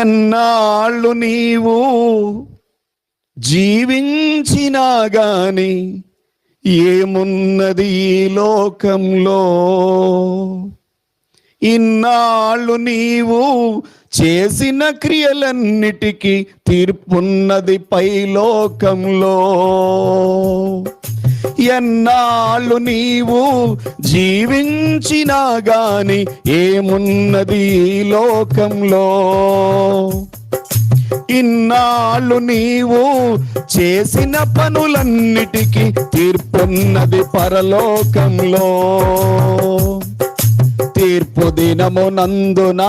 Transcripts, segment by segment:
ఎన్నాళ్ళు నీవు జీవించినా గాని ఏమున్నది ఈ లోకంలో? ఇన్నాళ్ళు నీవు చేసిన క్రియలన్నిటికీ తీర్పున్నది పైలోకంలో. ఎన్నాళ్ళు నీవు జీవించినా గాని ఏమున్నది ఈ లోకంలో? ఇన్నాళ్ళు నీవు చేసిన పనులన్నిటికీ తీర్పున్నది పరలోకంలో. తీర్పు దినమునందున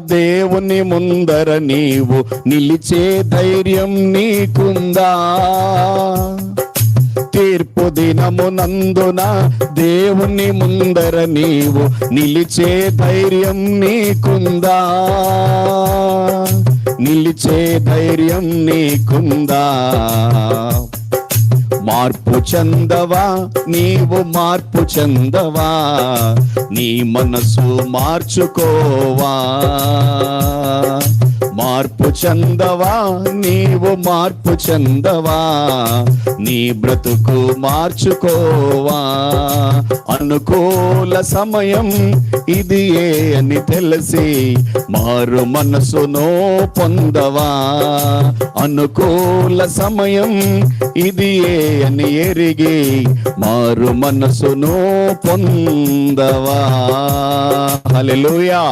దేవుని ముందర నీవు నిలిచే ధైర్యం నీకుందా? తీర్పు దినమునందున దేవుని ముందర నీవు నిలిచే ధైర్యం నీకుందా? నిలిచే ధైర్యం నీకుందా? మార్పు చెందవా నీవు, మార్పు చెందవా, నీ మనసు మార్చుకోవా. మార్పు చెందవా నీవు, మార్పు చెందవా, నీ బ్రతుకు మార్చుకోవా. అనుకూల సమయం ఇది అని తెలిసి మారు మనసును పొందవా. అనుకూల సమయం ఇది అని ఎరిగి మారు మనసును పొందవా. హల్లెలూయా.